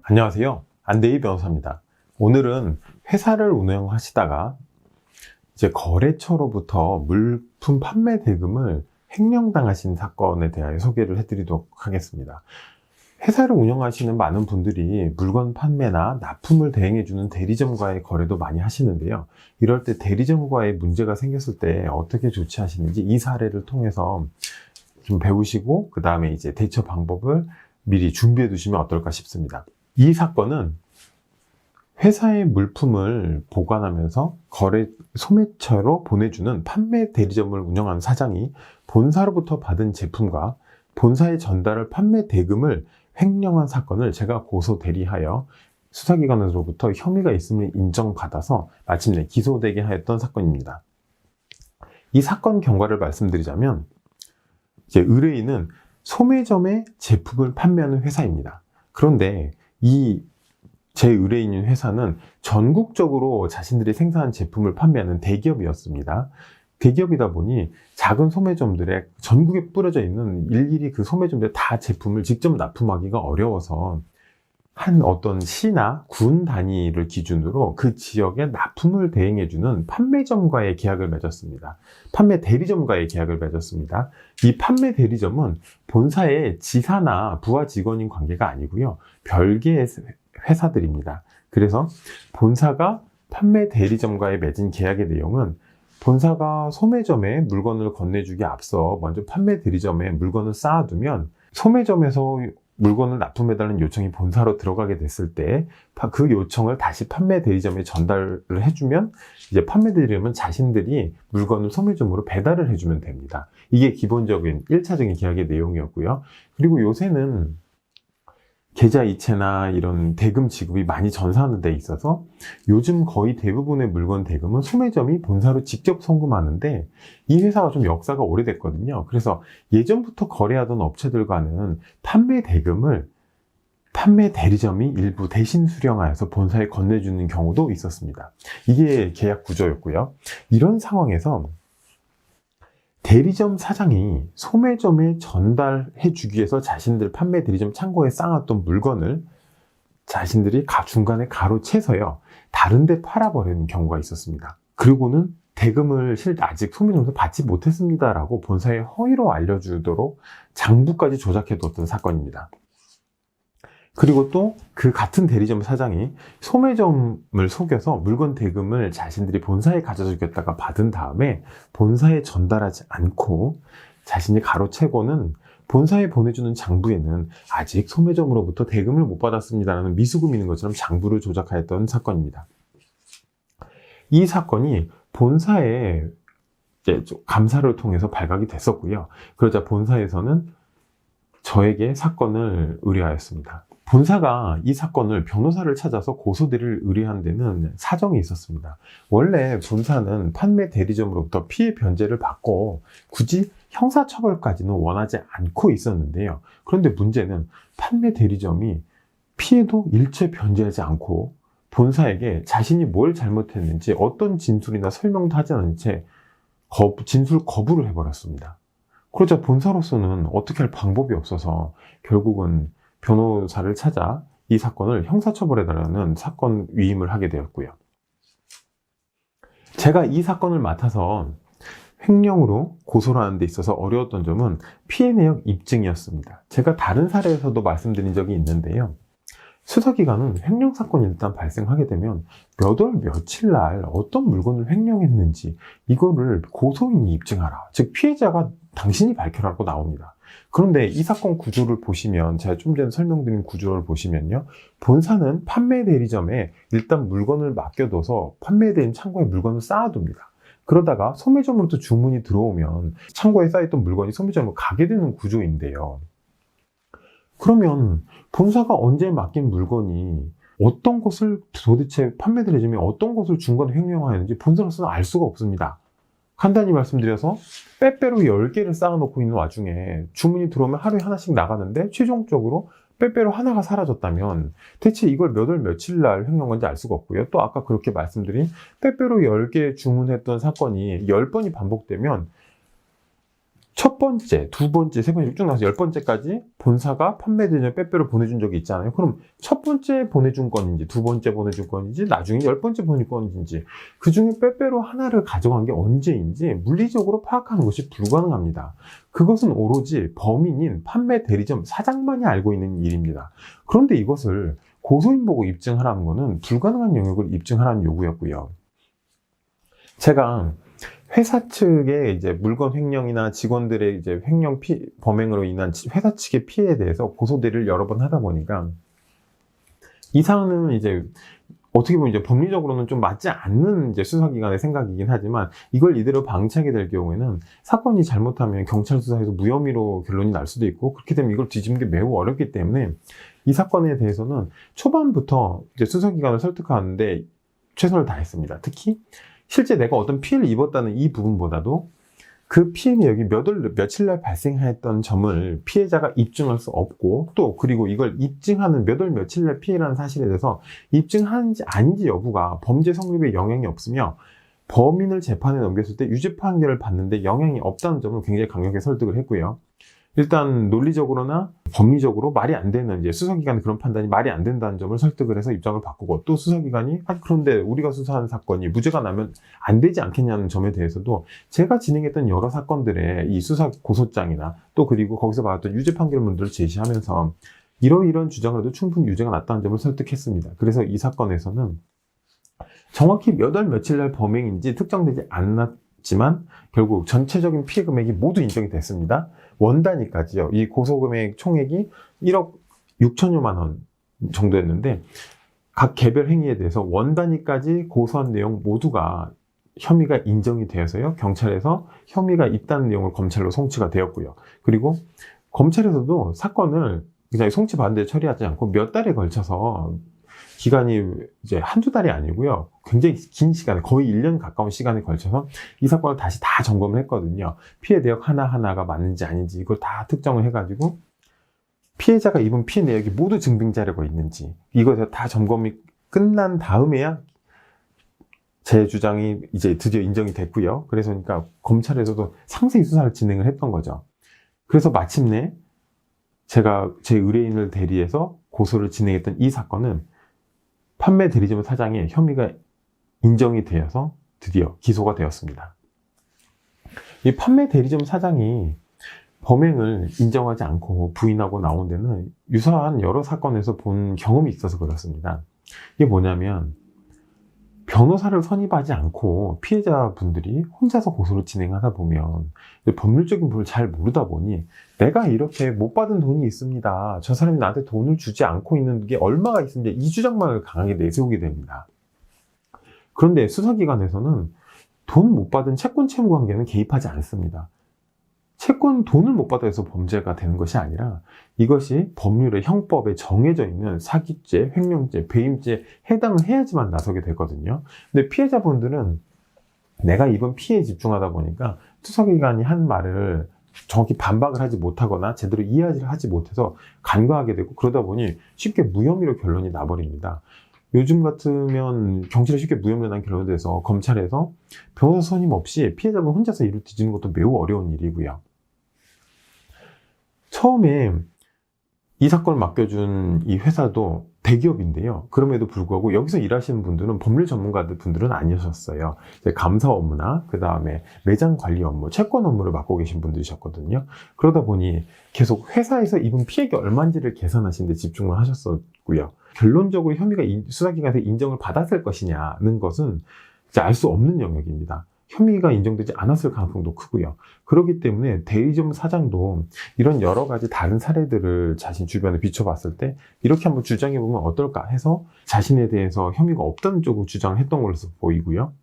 안녕하세요. 안대희 변호사입니다. 오늘은 회사를 운영하시다가 이제 거래처로부터 물품 판매 대금을 횡령당하신 사건에 대하여 소개를 해드리도록 하겠습니다. 회사를 운영하시는 많은 분들이 물건 판매나 납품을 대행해주는 대리점과의 거래도 많이 하시는데요. 이럴 때 대리점과의 문제가 생겼을 때 어떻게 조치하시는지 이 사례를 통해서 좀 배우시고 그 다음에 이제 대처 방법을 미리 준비해 두시면 어떨까 싶습니다. 이 사건은 회사의 물품을 보관하면서 거래 소매처로 보내주는 판매 대리점을 운영하는 사장이 본사로부터 받은 제품과 본사에 전달할 판매 대금을 횡령한 사건을 제가 고소 대리하여 수사기관으로부터 혐의가 있음을 인정받아서 마침내 기소되게 하였던 사건입니다. 이 사건 경과를 말씀드리자면 이제 의뢰인은 소매점에 제품을 판매하는 회사입니다. 그런데 제 의뢰인인 회사는 전국적으로 자신들이 생산한 제품을 판매하는 대기업이었습니다. 대기업이다 보니 작은 소매점들에 전국에 뿌려져 있는 일일이 그 소매점들에 다 제품을 직접 납품하기가 어려워서 한 어떤 시나 군 단위를 기준으로 그 지역에 납품을 대행해주는 판매점과의 계약을 맺었습니다. 판매 대리점과의 계약을 맺었습니다. 이 판매 대리점은 본사의 지사나 부하 직원인 관계가 아니고요. 별개의 회사들입니다. 그래서 본사가 판매 대리점과의 맺은 계약의 내용은 본사가 소매점에 물건을 건네주기 앞서 먼저 판매 대리점에 물건을 쌓아두면 소매점에서 물건을 납품해달라는 요청이 본사로 들어가게 됐을 때 그 요청을 다시 판매 대리점에 전달을 해주면 이제 판매 대리점은 자신들이 물건을 소매점으로 배달을 해주면 됩니다. 이게 기본적인 1차적인 계약의 내용이었고요. 그리고 요새는 계좌이체나 이런 대금 지급이 많이 전사하는 데 있어서 요즘 거의 대부분의 물건 대금은 소매점이 본사로 직접 송금하는데 이 회사가 좀 역사가 오래됐거든요. 그래서 예전부터 거래하던 업체들과는 판매 대금을 판매 대리점이 일부 대신 수령하여서 본사에 건네주는 경우도 있었습니다. 이게 계약 구조였고요. 이런 상황에서 대리점 사장이 소매점에 전달해 주기 위해서 자신들 판매 대리점 창고에 쌓았던 물건을 자신들이 중간에 가로채서요 다른 데 팔아버리는 경우가 있었습니다. 그리고는 대금을 아직 소매점에서 받지 못했습니다 라고 본사에 허위로 알려주도록 장부까지 조작해뒀던 사건입니다. 그리고 또 그 같은 대리점 사장이 소매점을 속여서 물건 대금을 자신들이 본사에 가져다 주겠다가 받은 다음에 본사에 전달하지 않고 자신이 가로채고는 본사에 보내주는 장부에는 아직 소매점으로부터 대금을 못 받았습니다라는 미수금 있는 것처럼 장부를 조작하였던 사건입니다. 이 사건이 본사에 이제 감사를 통해서 발각이 됐었고요. 그러자 본사에서는 저에게 사건을 의뢰하였습니다. 본사가 이 사건을 변호사를 찾아서 고소대리를 의뢰한 데는 사정이 있었습니다. 원래 본사는 판매 대리점으로부터 피해 변제를 받고 굳이 형사처벌까지는 원하지 않고 있었는데요. 그런데 문제는 판매 대리점이 피해도 일체 변제하지 않고 본사에게 자신이 뭘 잘못했는지 어떤 진술이나 설명도 하지 않은 채 진술 거부를 해버렸습니다. 그러자 본사로서는 어떻게 할 방법이 없어서 결국은 변호사를 찾아 이 사건을 형사처벌해달라는 사건 위임을 하게 되었고요. 제가 이 사건을 맡아서 횡령으로 고소를 하는 데 있어서 어려웠던 점은 피해 내역 입증이었습니다. 제가 다른 사례에서도 말씀드린 적이 있는데요. 수사기관은 횡령 사건이 일단 발생하게 되면 몇 월 며칠 날 어떤 물건을 횡령했는지 이거를 고소인이 입증하라. 즉 피해자가 당신이 밝혀라고 나옵니다. 그런데 이 사건 구조를 보시면 제가 좀 전에 설명드린 구조를 보시면요. 본사는 판매 대리점에 일단 물건을 맡겨둬서 판매 대리점 창고에 물건을 쌓아둡니다. 그러다가 소매점으로부터 주문이 들어오면 창고에 쌓였던 물건이 소매점으로 가게 되는 구조인데요. 그러면 본사가 언제 맡긴 물건이 어떤 것을 도대체 판매 대리점이 어떤 것을 중간에 횡령하였는지 본사로서는 알 수가 없습니다. 간단히 말씀드려서 빼빼로 10개를 쌓아놓고 있는 와중에 주문이 들어오면 하루에 하나씩 나가는데 최종적으로 빼빼로 하나가 사라졌다면 대체 이걸 몇 월 며칠 날 횡령한 건지 알 수가 없고요. 또 아까 그렇게 말씀드린 빼빼로 10개 주문했던 사건이 10번이 반복되면 첫 번째, 두 번째, 세 번째 쭉 나와서 10번째까지 본사가 판매 대리점 빼빼로 보내준 적이 있잖아요. 그럼 첫 번째 보내준 건인지, 두 번째 보내준 건인지, 나중에 10번째 보내준 건인지, 그 중에 빼빼로 하나를 가져간 게 언제인지 물리적으로 파악하는 것이 불가능합니다. 그것은 오로지 범인인 판매 대리점 사장만이 알고 있는 일입니다. 그런데 이것을 고소인 보고 입증하라는 것은 불가능한 영역을 입증하라는 요구였고요. 제가 회사 측의 이제 물건 횡령이나 직원들의 이제 범행으로 인한 회사 측의 피해에 대해서 고소대를 여러 번 하다 보니까 이 사안은 이제 어떻게 보면 이제 법리적으로는 좀 맞지 않는 이제 수사기관의 생각이긴 하지만 이걸 이대로 방치하게 될 경우에는 사건이 잘못하면 경찰 수사에서 무혐의로 결론이 날 수도 있고 그렇게 되면 이걸 뒤집는 게 매우 어렵기 때문에 이 사건에 대해서는 초반부터 이제 수사기관을 설득하는데 최선을 다했습니다. 특히 실제 내가 어떤 피해를 입었다는 이 부분보다도 그 피해 내역이 며칠 날 발생했던 점을 피해자가 입증할 수 없고 또 그리고 이걸 입증하는 며칠 날 피해라는 사실에 대해서 입증하는지 아닌지 여부가 범죄 성립에 영향이 없으며 범인을 재판에 넘겼을 때 유죄 판결을 받는데 영향이 없다는 점을 굉장히 강력하게 설득을 했고요. 일단 논리적으로나 법리적으로 말이 안 되는 이제 수사기관의 그런 판단이 말이 안 된다는 점을 설득을 해서 입장을 바꾸고 또 수사기관이 그런데 우리가 수사한 사건이 무죄가 나면 안 되지 않겠냐는 점에 대해서도 제가 진행했던 여러 사건들의 이 수사 고소장이나 또 그리고 거기서 받았던 유죄 판결문들을 제시하면서 이러이러한 주장을 해도 충분히 유죄가 났다는 점을 설득했습니다. 그래서 이 사건에서는 정확히 몇 월 며칠 날 범행인지 특정되지 않았지만 결국 전체적인 피해 금액이 모두 인정이 됐습니다. 원 단위까지요. 이 고소금액 총액이 1억 6천여만 원 정도였는데 각 개별 행위에 대해서 원 단위까지 고소한 내용 모두가 혐의가 인정이 되어서요. 경찰에서 혐의가 있다는 내용을 검찰로 송치가 되었고요. 그리고 검찰에서도 사건을 그냥 송치받은 데 처리하지 않고 몇 달에 걸쳐서 기간이 이제 한두 달이 아니고요. 굉장히 긴 시간, 거의 1년 가까운 시간에 걸쳐서 이 사건을 다시 다 점검을 했거든요. 피해 내역 하나하나가 맞는지 아닌지 이걸 다 특정을 해가지고 피해자가 입은 피해 내역이 모두 증빙 자료가 있는지 이것을 다 점검이 끝난 다음에야 제 주장이 이제 드디어 인정이 됐고요. 그래서 그러니까 검찰에서도 상세히 수사를 진행을 했던 거죠. 그래서 마침내 제가 제 의뢰인을 대리해서 고소를 진행했던 이 사건은 판매 대리점 사장의 혐의가 인정이 되어서 드디어 기소가 되었습니다. 이 판매 대리점 사장이 범행을 인정하지 않고 부인하고 나온 데는 유사한 여러 사건에서 본 경험이 있어서 그렇습니다. 이게 뭐냐면 변호사를 선임하지 않고 피해자분들이 혼자서 고소를 진행하다 보면 법률적인 부분을 잘 모르다 보니 내가 이렇게 못 받은 돈이 있습니다. 저 사람이 나한테 돈을 주지 않고 있는 게 얼마가 있는지 이 주장만을 강하게 내세우게 됩니다. 그런데 수사기관에서는 돈 못 받은 채권 채무 관계는 개입하지 않습니다. 돈을 못 받아서 범죄가 되는 것이 아니라 이것이 법률의 형법에 정해져 있는 사기죄, 횡령죄, 배임죄에 해당을 해야지만 나서게 되거든요. 근데 피해자분들은 내가 입은 피해에 집중하다 보니까 수사기관이 한 말을 정확히 반박을 하지 못하거나 제대로 이해를 하지 못해서 간과하게 되고 그러다 보니 쉽게 무혐의로 결론이 나버립니다. 요즘 같으면 경찰에 쉽게 무혐의로 난 결론에 대해서 검찰에서 변호사 선임 없이 피해자분 혼자서 일을 뒤지는 것도 매우 어려운 일이고요. 처음에 이 사건을 맡겨준 이 회사도 대기업인데요. 그럼에도 불구하고 여기서 일하시는 분들은 법률 전문가들 분들은 아니셨어요. 감사 업무나 그 다음에 매장 관리 업무, 채권 업무를 맡고 계신 분들이셨거든요. 그러다 보니 계속 회사에서 입은 피해가 얼마인지를 계산하시는 데 집중을 하셨었고요. 결론적으로 혐의가 수사기관에서 인정을 받았을 것이냐는 것은 알 수 없는 영역입니다. 혐의가 인정되지 않았을 가능성도 크고요. 그렇기 때문에 대리점 사장도 이런 여러 가지 다른 사례들을 자신 주변에 비춰봤을 때 이렇게 한번 주장해보면 어떨까 해서 자신에 대해서 혐의가 없다는 쪽으로 주장을 했던 걸로 보이고요.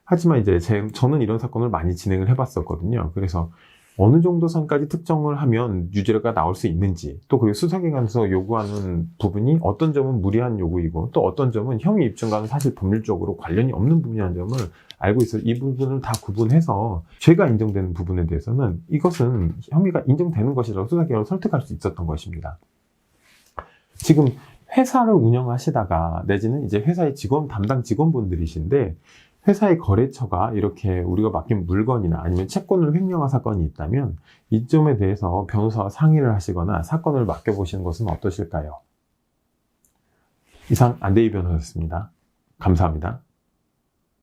하지만 이제 저는 이런 사건을 많이 진행을 해봤었거든요. 그래서 어느 정도 선까지 특정을 하면 유죄가 나올 수 있는지 또 그리고 수사기관에서 요구하는 부분이 어떤 점은 무리한 요구이고 또 어떤 점은 혐의 입증과는 사실 법률적으로 관련이 없는 부분이라는 점을 알고 있어요. 이 부분을 다 구분해서 죄가 인정되는 부분에 대해서는 이것은 혐의가 인정되는 것이라고 수사기관을 설득할 수 있었던 것입니다. 지금 회사를 운영하시다가 내지는 이제 회사의 담당 직원분들이신데 회사의 거래처가 이렇게 우리가 맡긴 물건이나 아니면 채권을 횡령한 사건이 있다면 이 점에 대해서 변호사와 상의를 하시거나 사건을 맡겨보시는 것은 어떠실까요? 이상 안대희 변호사였습니다. 감사합니다.